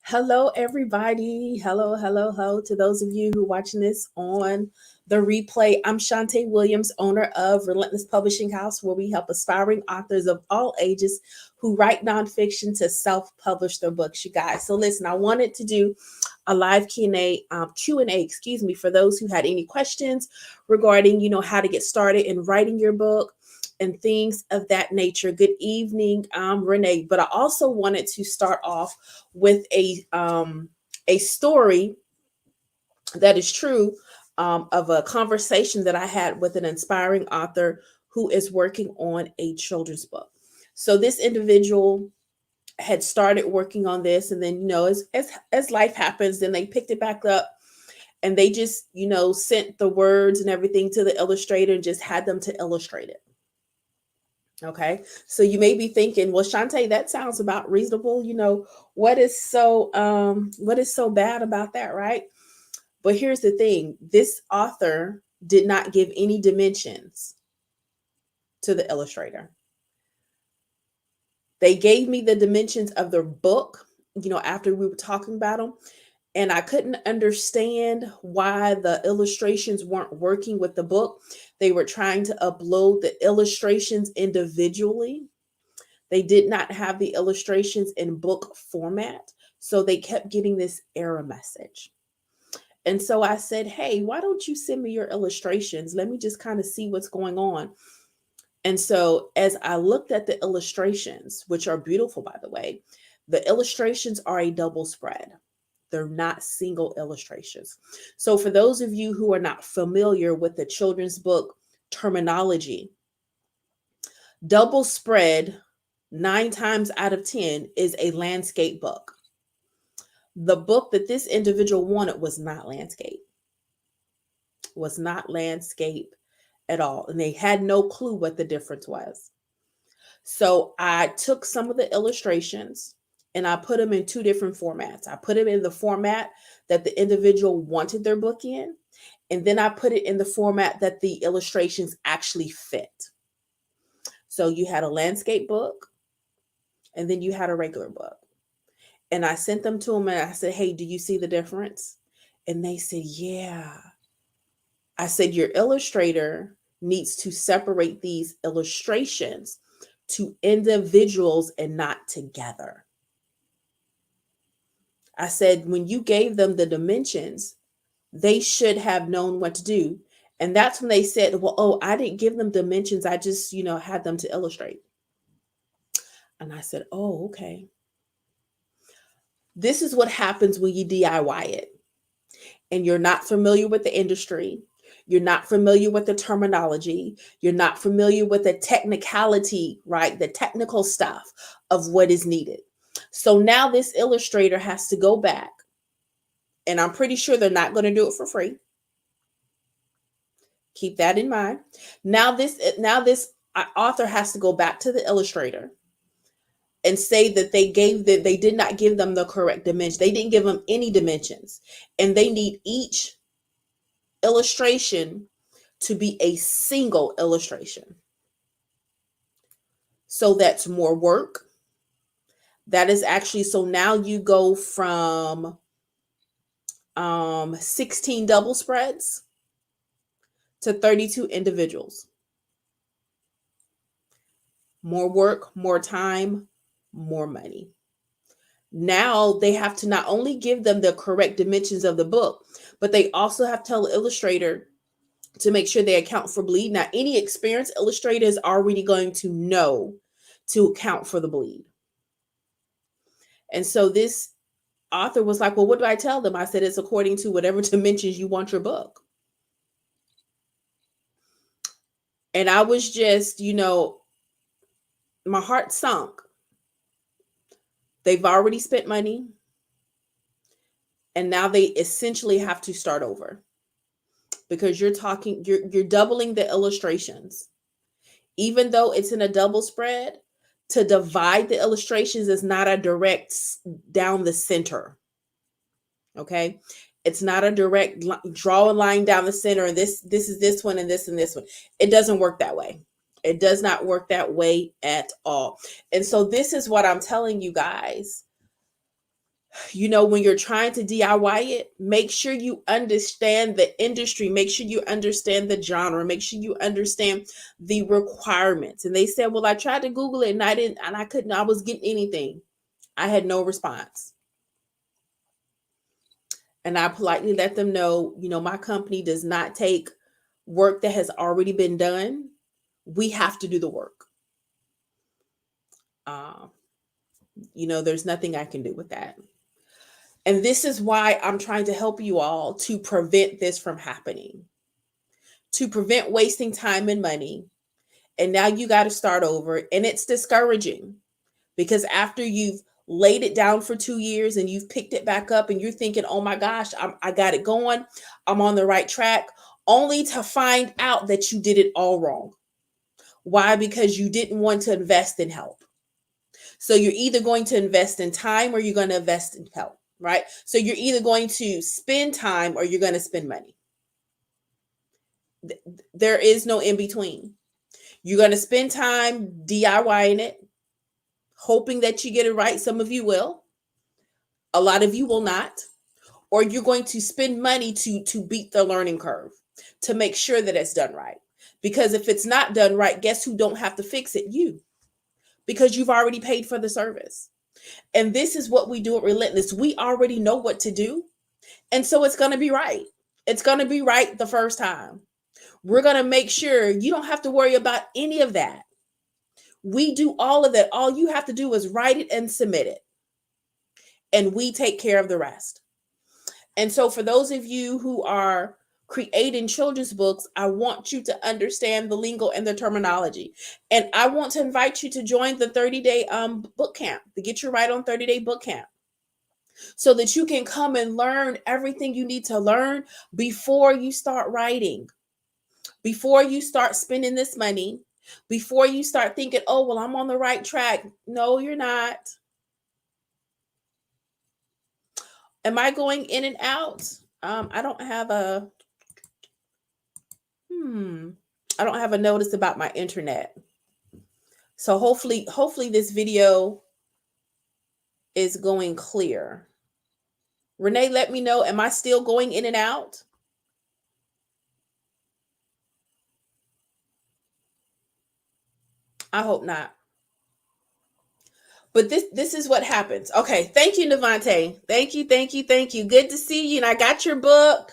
Hello, everybody. Hello, hello, hello to those of you who are watching this on the replay. I'm Shantae Williams, owner of Relentless Publishing House, where we help aspiring authors of all ages who write nonfiction to self-publish their books, you guys. So listen, I wanted to do a live Q&A, excuse me, for those who had any questions regarding, how to get started in writing your book and things of that nature. Good evening, Renee. But I also wanted to start off with a story that is true, of a conversation that I had with an inspiring author who is working on a children's book. So this individual had started working on this, and then as life happens, then they picked it back up, and they just sent the words and everything to the illustrator and just had them to illustrate it. Okay, so you may be thinking, well, Shantae, that sounds about reasonable. What is so bad about that, right? But here's the thing: this author did not give any dimensions to the illustrator. They gave me the dimensions of their book, after we were talking about them, and I couldn't understand why the illustrations weren't working with the book. They were trying to upload the illustrations individually. They did not have the illustrations in book format, so they kept getting this error message. And so I said, hey, why don't you send me your illustrations? Let me just kind of see what's going on. And so as I looked at the illustrations, which are beautiful, by the way, the illustrations are a double spread. They're not single illustrations. So for those of you who are not familiar with the children's book terminology, double spread 9 times out of 10 is a landscape book. The book that this individual wanted was not landscape, at all. And they had no clue what the difference was. So I took some of the illustrations and I put them in 2 different formats. I put them in the format that the individual wanted their book in, and then I put it in the format that the illustrations actually fit. So you had a landscape book, and then you had a regular book. And I sent them to them and I said, hey, do you see the difference? And they said, yeah. I said, your illustrator needs to separate these illustrations to individuals and not together. I said, when you gave them the dimensions, they should have known what to do. And that's when they said, well, oh, I didn't give them dimensions. I just, had them to illustrate. And I said, oh, okay. This is what happens when you DIY it and you're not familiar with the industry. You're not familiar with the terminology. You're not familiar with the technicality, right? The technical stuff of what is needed. So now this illustrator has to go back, and I'm pretty sure they're not going to do it for free. Keep that in mind. Now this author has to go back to the illustrator and say that they did not give them the correct dimension. They didn't give them any dimensions, and they need each illustration to be a single illustration. So that's more work. That is actually, so now you go from 16 double spreads to 32 individuals. More work, more time, more money. Now they have to not only give them the correct dimensions of the book, but they also have to tell the illustrator to make sure they account for bleed. Now, any experienced illustrator is already going to know to account for the bleed. And so this author was like, well, what do I tell them? I said, it's according to whatever dimensions you want your book. And I was just, my heart sunk. They've already spent money, and now they essentially have to start over, because you're doubling the illustrations. Even though it's in a double spread, to divide the illustrations is not a direct down the center. Okay, it's not a direct draw a line down the center, and this is this one and this one. It doesn't work that way. It does not work that way at all. And so this is what I'm telling you guys. When you're trying to DIY it, make sure you understand the industry, make sure you understand the genre, make sure you understand the requirements. And they said, well, I tried to Google it and I was getting anything. I had no response. And I politely let them know, my company does not take work that has already been done. We have to do the work. There's nothing I can do with that. And this is why I'm trying to help you all to prevent this from happening, to prevent wasting time and money. And now you got to start over. And it's discouraging because after you've laid it down for 2 years and you've picked it back up and you're thinking, oh my gosh, I got it going, I'm on the right track, only to find out that you did it all wrong. Why? Because you didn't want to invest in help. So you're either going to invest in time or you're going to invest in help, right? So you're either going to spend time or you're going to spend money. There is no in between. You're going to spend time DIYing it, hoping that you get it right. Some of you will. A lot of you will not. Or you're going to spend money to beat the learning curve, to make sure that it's done right. Because if it's not done right, guess who don't have to fix it? You. Because you've already paid for the service. And this is what we do at Relentless. We already know what to do. And so it's going to be right. It's going to be right the first time. We're going to make sure you don't have to worry about any of that. We do all of that. All you have to do is write it and submit it. And we take care of the rest. And so for those of you who are creating children's books, I want you to understand the lingo and the terminology. And I want to invite you to join the 30-day boot camp, the Get Your Right on 30-day boot camp, so that you can come and learn everything you need to learn before you start writing, before you start spending this money, before you start thinking, oh, well, I'm on the right track. No, you're not. Am I going in and out? I don't have a notice about my internet. So hopefully this video is going clear. Renee, let me know. Am I still going in and out? I hope not. But this is what happens. Okay. Thank you, Navante. Thank you. Good to see you. And I got your book.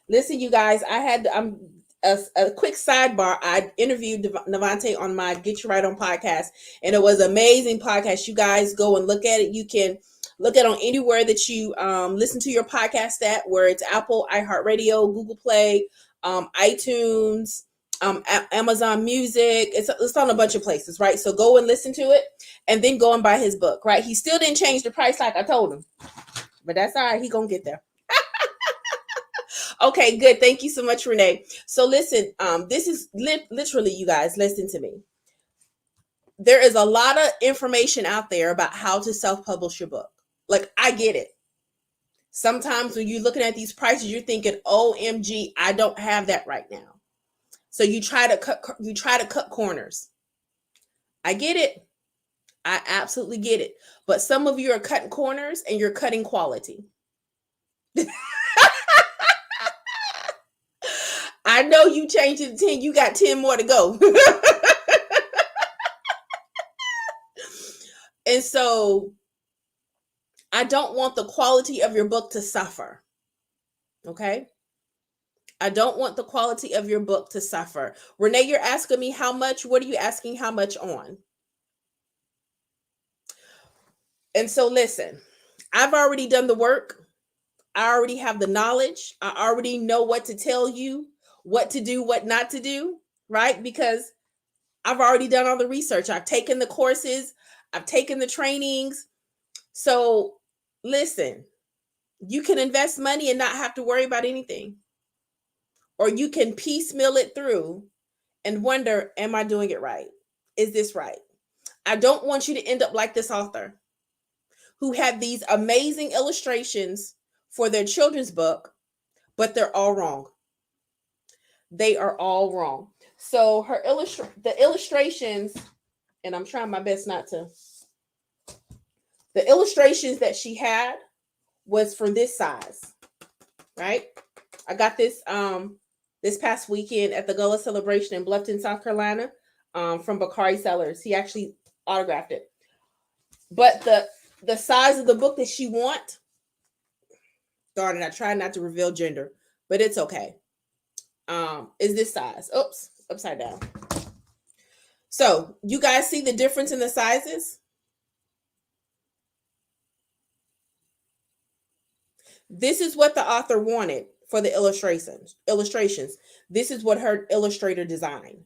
Listen, you guys, I had a quick sidebar. I interviewed Navante on my Get You Right On podcast, and it was an amazing podcast. You guys go and look at it. You can look at it on anywhere that you listen to your podcast at, where it's Apple, iHeartRadio, Google Play, iTunes, Amazon Music. It's on a bunch of places, right? So go and listen to it, and then go and buy his book, right? He still didn't change the price like I told him, but that's all right. He gonna get there. Okay, good. Thank you so much, Renee. So listen, this is literally, you guys, listen to me. There is a lot of information out there about how to self-publish your book. Like, I get it. Sometimes when you're looking at these prices, you're thinking, OMG, I don't have that right now. So you try to cut corners. I get it. I absolutely get it. But some of you are cutting corners and you're cutting quality. I know you changed it to 10. You got 10 more to go. And so I don't want the quality of your book to suffer. Okay? I don't want the quality of your book to suffer. Renee, you're asking me how much? What are you asking how much on? And so listen, I've already done the work. I already have the knowledge. I already know what to tell you, what to do, what not to do, right? Because I've already done all the research. I've taken the courses. I've taken the trainings. So listen, you can invest money and not have to worry about anything. Or you can piecemeal it through and wonder, am I doing it right? Is this right? I don't want you to end up like this author who had these amazing illustrations for their children's book, but they're all wrong. They are all wrong. So the illustrations and I'm trying my best not to. The illustrations that she had was for this size, right? I got this past weekend at the Gullah Celebration in Bluffton, South Carolina, from Bakari Sellers. He actually autographed it. But the size of the book that she want, darn it, I tried not to reveal gender, but it's okay. Is this size. Oops, upside down. So you guys see the difference in the sizes? This is what the author wanted for the illustrations. This is what her illustrator designed.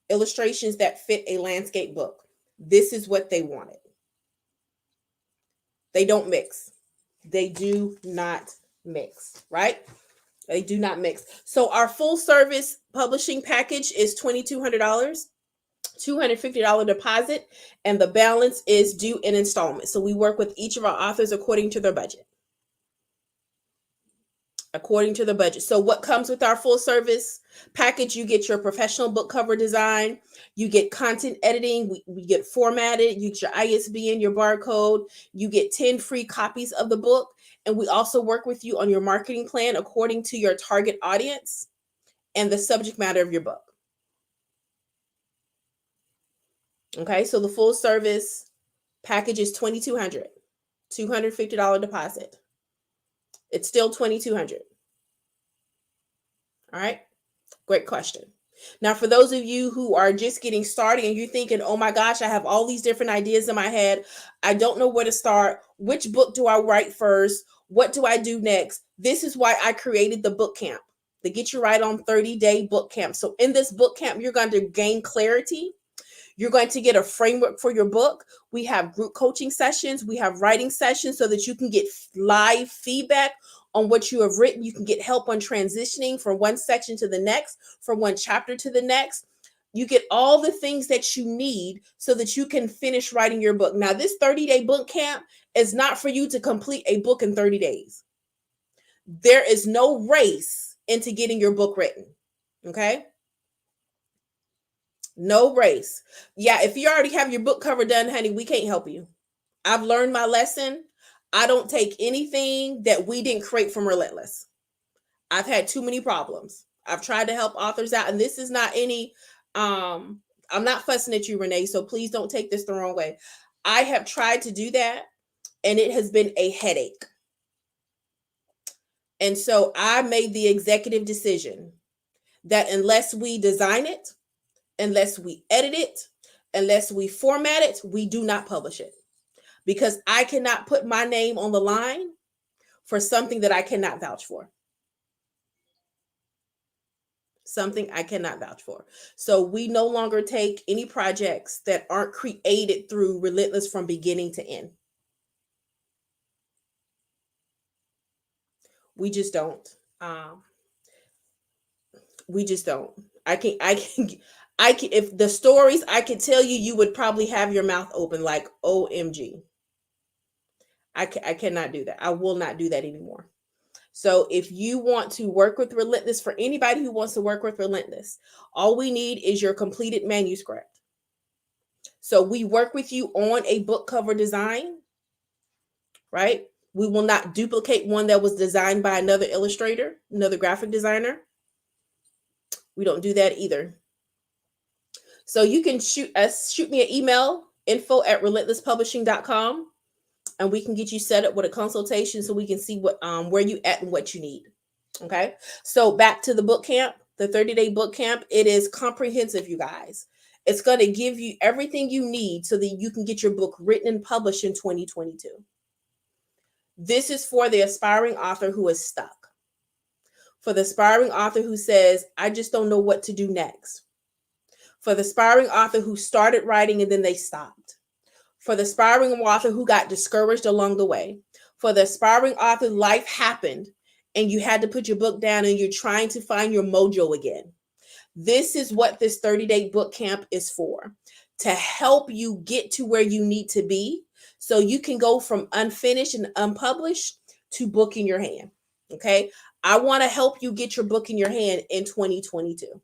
Illustrations that fit a landscape book. This is what they wanted. They don't mix. They do not mix, right? They do not mix. So our full service publishing package is $2,200, $250 deposit, and the balance is due in installments. So we work with each of our authors according to their budget. According to the budget. So what comes with our full service package? You get your professional book cover design, you get content editing, we get formatted, you get your ISBN, your barcode, you get 10 free copies of the book, and we also work with you on your marketing plan according to your target audience and the subject matter of your book. Okay, so the full service package is $2,200, $250 deposit. It's still $2,200. All right. Great question. Now, for those of you who are just getting started and you're thinking, oh my gosh, I have all these different ideas in my head. I don't know where to start. Which book do I write first? What do I do next? This is why I created the book camp, the Get You Right on 30-day book camp. So in this book camp, you're going to gain clarity. You're going to get a framework for your book. We have group coaching sessions. We have writing sessions so that you can get live feedback on what you have written. You can get help on transitioning from one section to the next, from one chapter to the next. You get all the things that you need so that you can finish writing your book. Now, this 30-day book camp is not for you to complete a book in 30 days. There is no race into getting your book written. Okay? No race. Yeah, if you already have your book cover done, honey, we can't help you. I've learned my lesson. I don't take anything that we didn't create from Relentless. I've had too many problems. I've tried to help authors out, and this is not any, I'm not fussing at you, Renee, so please don't take this the wrong way. I have tried to do that, and it has been a headache. And so I made the executive decision that unless we design it, unless we edit it, unless we format it, we do not publish it. Because I cannot put my name on the line for something that I cannot vouch for. Something I cannot vouch for. So we no longer take any projects that aren't created through Relentless from beginning to end. We just don't. We just don't. I can, if the stories I could tell you, you would probably have your mouth open like, OMG. I cannot do that. I will not do that anymore. So if you want to work with Relentless, for anybody who wants to work with Relentless, all we need is your completed manuscript. So we work with you on a book cover design, right? We will not duplicate one that was designed by another illustrator, another graphic designer. We don't do that either. So you can shoot me an email, info@relentlesspublishing.com. And we can get you set up with a consultation so we can see what where you at and what you need. Okay. So back to the book camp, the 30-day book camp. It is comprehensive, you guys. It's going to give you everything you need so that you can get your book written and published in 2022. This is for the aspiring author who is stuck. For the aspiring author who says, I just don't know what to do next. For the aspiring author who started writing and then they stopped. For the aspiring author who got discouraged along the way. For the aspiring author, life happened and you had to put your book down and you're trying to find your mojo again. This is what this 30-day book camp is for, to help you get to where you need to be so you can go from unfinished and unpublished to book in your hand. Okay. I want to help you get your book in your hand in 2022.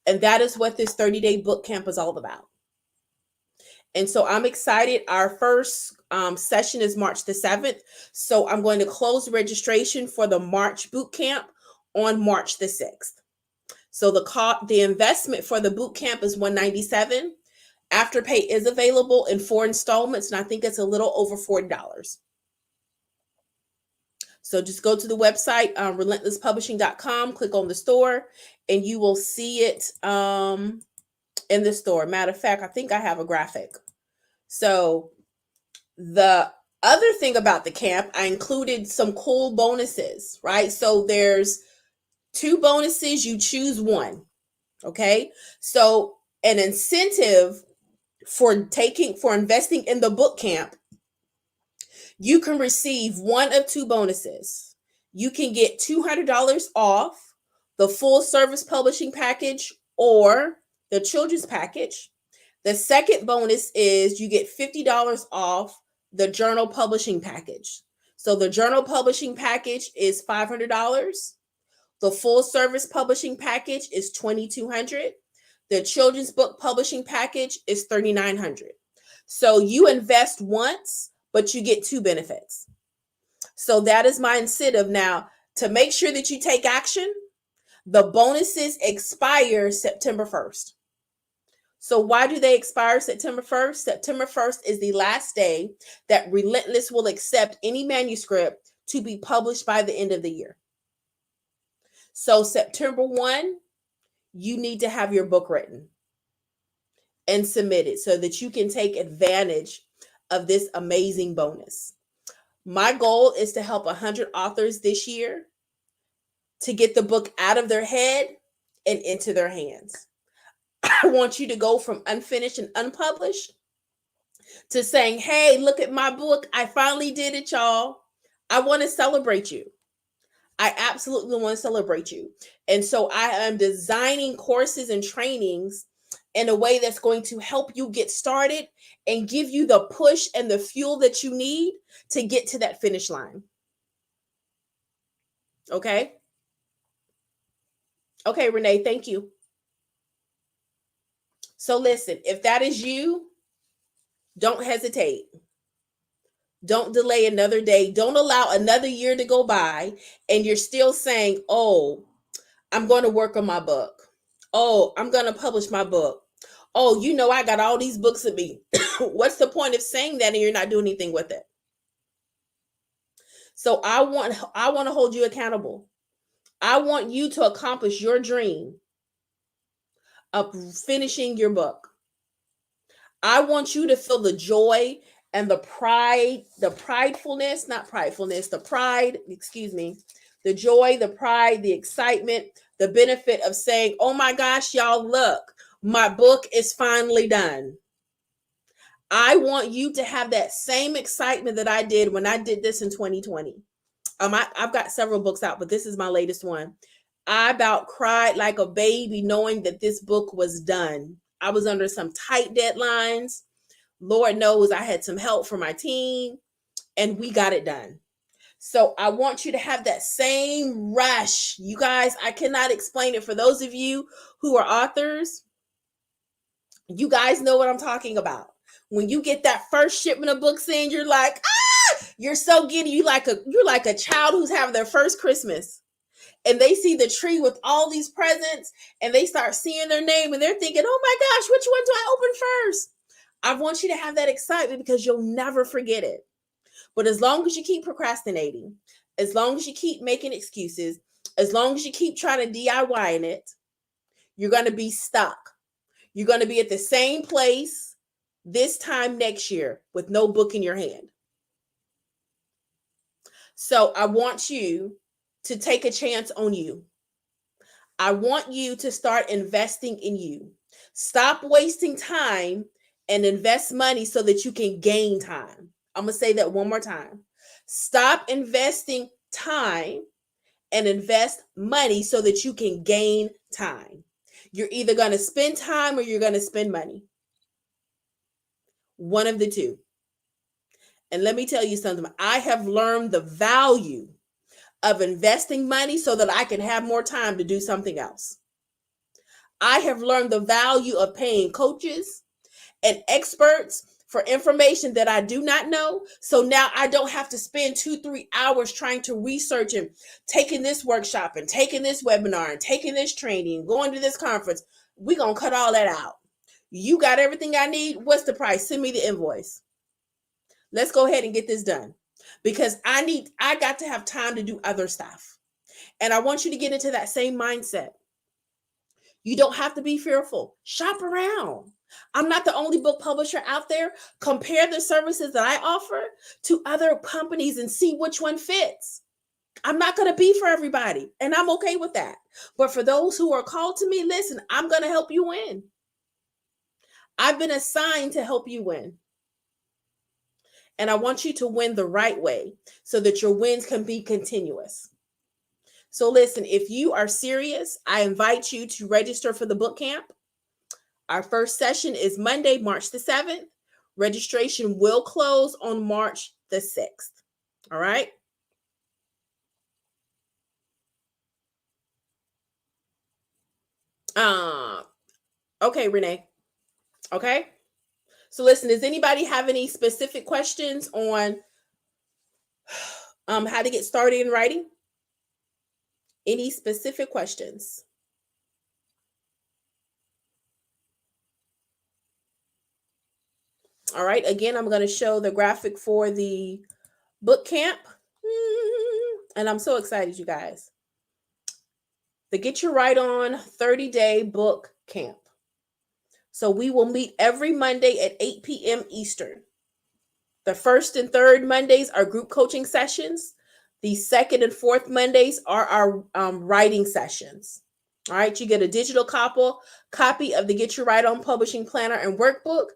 And that is what this 30-day boot camp is all about. And so I'm excited. Our first session is March the 7th. So I'm going to close registration for the March boot camp on March the 6th. So the investment for the boot camp is $197. AfterPay is available in 4 installments, and I think it's a little over $40. So just go to the website, relentlesspublishing.com, click on the store, and you will see it in the store. Matter of fact, I think I have a graphic. So the other thing about the camp, I included some cool bonuses, right? So there's 2 bonuses, you choose one, okay? So an incentive for investing in the boot camp, you can receive one of 2 bonuses. You can get $200 off the full service publishing package or the children's package. The second bonus is you get $50 off the journal publishing package. So the journal publishing package is $500. The full service publishing package is $2,200. The children's book publishing package is $3,900. So you invest once, but you get 2 benefits. So that is my incentive. Now, to make sure that you take action, the bonuses expire September 1st. So why do they expire September 1st? September 1st is the last day that Relentless will accept any manuscript to be published by the end of the year. So September 1, you need to have your book written and submitted so that you can take advantage of this amazing bonus. My goal is to help 100 authors this year to get the book out of their head and into their hands. I want you to go from unfinished and unpublished to saying, hey, look at my book. I finally did it, y'all. I want to celebrate you. I absolutely want to celebrate you. And so I am designing courses and trainings in a way that's going to help you get started and give you the push and the fuel that you need to get to that finish line. Okay? Okay, Renee, thank you. So listen, if that is you, don't hesitate. Don't delay another day. Don't allow another year to go by and you're still saying, oh, I'm going to work on my book. Oh, I'm going to publish my book. Oh, I got all these books in me. What's the point of saying that and you're not doing anything with it? So I want to hold you accountable. I want you to accomplish your dream of finishing your book. I want you to feel the joy and the pride, the joy, the pride, the excitement, the benefit of saying, oh my gosh, y'all, look, my book is finally done. I want you to have that same excitement that I did when I did this in 2020. I've got several books out, but this is my latest one. I about cried like a baby knowing that this book was done. I was under some tight deadlines. Lord knows I had some help from my team and we got it done. So I want you to have that same rush. You guys, I cannot explain it. For those of you who are authors, you guys know what I'm talking about. When you get that first shipment of books in, you're like, you're so giddy. You're like a child who's having their first Christmas. And they see the tree with all these presents and they start seeing their name and they're thinking, oh my gosh, which one do I open first? I want you to have that excitement because you'll never forget it. But as long as you keep procrastinating, as long as you keep making excuses, as long as you keep trying to DIY it, you're going to be stuck. You're going to be at the same place this time next year with no book in your hand. So I want you to take a chance on you. I want you to start investing in you. Stop wasting time and invest money so that you can gain time. I'm going to say that one more time. Stop investing time and invest money so that you can gain time. You're either going to spend time or you're going to spend money. One of the two. And let me tell you something. I have learned the value of investing money so that I can have more time to do something else. I have learned the value of paying coaches and experts for information that I do not know. So now I don't have to spend 2-3 hours trying to research and taking this workshop and taking this webinar and taking this training, going to this conference. We're going to cut all that out. You got everything I need. What's the price? Send me the invoice. Let's go ahead and get this done, because I got to have time to do other stuff. And I want you to get into that same mindset. You don't have to be fearful. Shop around. I'm not the only book publisher out there. Compare the services that I offer to other companies and see which one fits. I'm not going to be for everybody, and I'm okay with that. But for those who are called to me, listen, I'm going to help you win. I've been assigned to help you win. And I want you to win the right way so that your wins can be continuous. So listen, if you are serious, I invite you to register for the boot camp. Our first session is Monday, March the 7th. Registration will close on March the 6th. All right. Okay, Renee. Okay. So listen, does anybody have any specific questions on how to get started in writing? Any specific questions? All right. Again, I'm going to show the graphic for the boot camp. And I'm so excited, you guys. The Get Your Right On 30-day book camp. So we will meet every Monday at 8 p.m. Eastern. The first and third Mondays are group coaching sessions. The second and fourth Mondays are our writing sessions. All right, you get a digital copy of the Get Your Right On Publishing Planner and Workbook.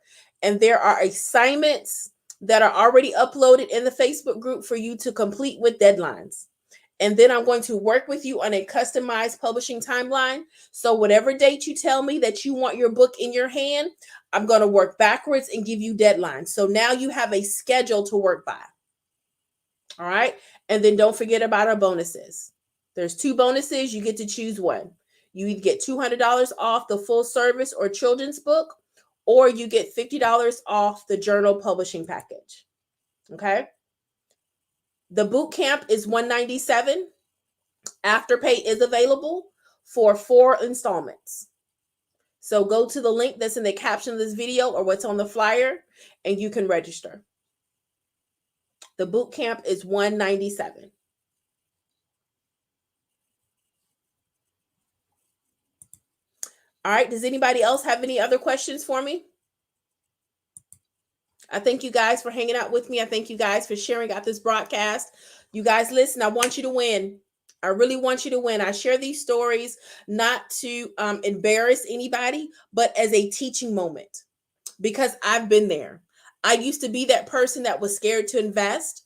And there are assignments that are already uploaded in the Facebook group for you to complete with deadlines. And then I'm going to work with you on a customized publishing timeline. So whatever date you tell me that you want your book in your hand, I'm going to work backwards and give you deadlines. So now you have a schedule to work by. All right. And then don't forget about our bonuses. There's 2 bonuses. You get to choose one. You either get $200 off the full service or children's book, or you get $50 off the journal publishing package. Okay. The boot camp is $197. AfterPay is available for 4 installments. So go to the link that's in the caption of this video or what's on the flyer, and you can register. The boot camp is $197. All right. Does anybody else have any other questions for me? I thank you guys for hanging out with me. I thank you guys for sharing out this broadcast. You guys, listen, I want you to win. I really want you to win. I share these stories not to embarrass anybody, but as a teaching moment, because I've been there. I used to be that person that was scared to invest.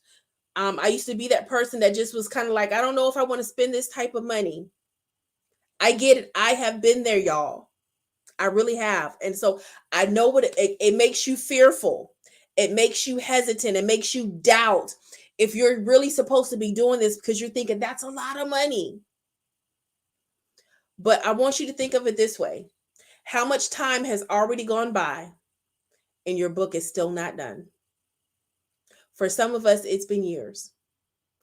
I used to be that person that just was kind of like, I don't know if I want to spend this type of money. I get it. I have been there, y'all. I really have. And so I know what it makes you fearful. It makes you hesitant. It makes you doubt if you're really supposed to be doing this, because you're thinking that's a lot of money. But I want you to think of it this way. How much time has already gone by and your book is still not done? For some of us, it's been years,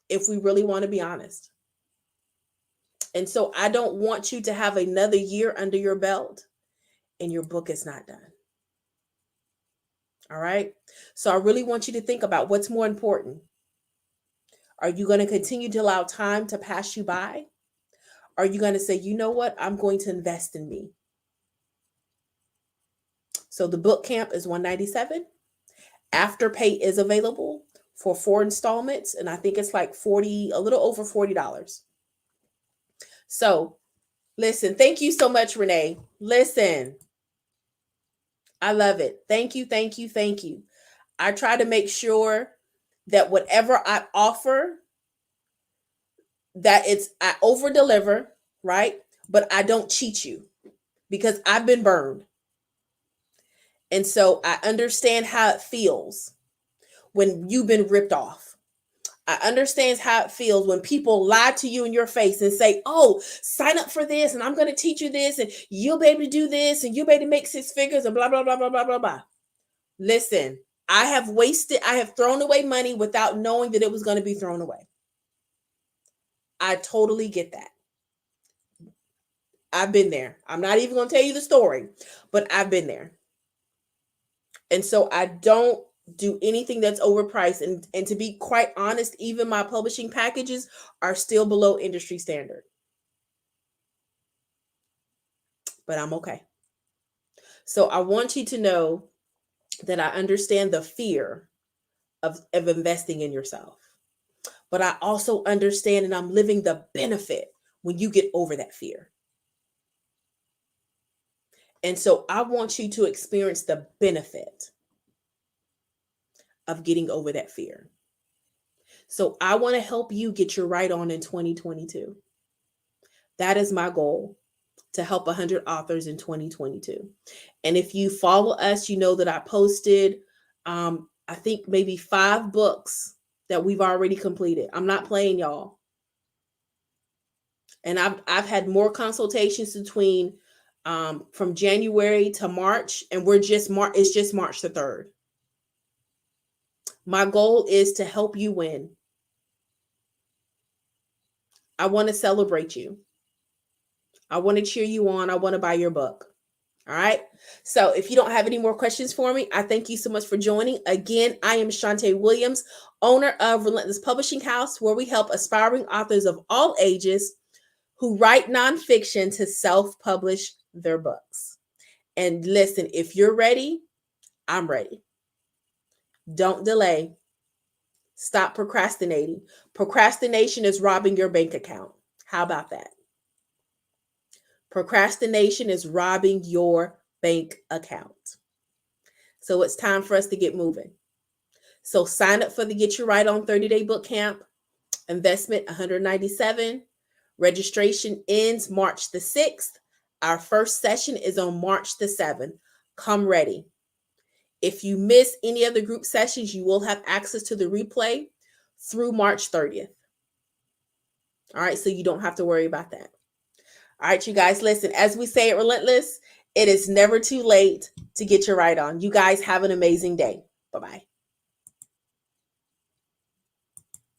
if we really want to be honest. And so I don't want you to have another year under your belt and your book is not done. All right. So I really want you to think about what's more important. Are you going to continue to allow time to pass you by? Are you going to say, you know what? I'm going to invest in me. So the boot camp is $197. AfterPay is available for 4 installments. And I think it's like a little over $40. So listen, thank you so much, Renee. Listen, I love it. Thank you, thank you, thank you. I try to make sure that whatever I offer, that I over deliver, right? But I don't cheat you, because I've been burned. And so I understand how it feels when you've been ripped off. I understand how it feels when people lie to you in your face and say, oh, sign up for this and I'm going to teach you this and you'll be able to do this and you'll be able to make 6 figures and blah, blah, blah, blah, blah, blah, blah. Listen, I have thrown away money without knowing that it was going to be thrown away. I totally get that. I've been there. I'm not even going to tell you the story, but I've been there. And so I don't do anything that's overpriced. And to be quite honest, even my publishing packages are still below industry standard. But I'm okay. So I want you to know that I understand the fear of investing in yourself. But I also understand and I'm living the benefit when you get over that fear. And so I want you to experience the benefit of getting over that fear. So I want to help you get your right on in 2022. That is my goal, to help 100 authors in 2022. And if you follow us, you know that I posted, I think maybe 5 books that we've already completed. I'm not playing, y'all. And I've had more consultations between from January to March, and it's just March the 3rd. My goal is to help you win. I want to celebrate you. I want to cheer you on. I want to buy your book. All right. So if you don't have any more questions for me, I thank you so much for joining. Again, I am Shantae Williams, owner of Relentless Publishing House, where we help aspiring authors of all ages who write nonfiction to self-publish their books. And listen, if you're ready, I'm ready. Don't delay. Stop procrastinating. Procrastination is robbing your bank account. How about that? Procrastination is robbing your bank account. So it's time for us to get moving. So sign up for the Get You Right On 30-day boot camp. Investment $197. Registration ends March the 6th. Our first session is on March the 7th. Come ready. If you miss any of the group sessions, you will have access to the replay through March 30th. All right, so you don't have to worry about that. All right, you guys, listen, as we say at Relentless, it is never too late to get your right on. You guys have an amazing day. Bye-bye.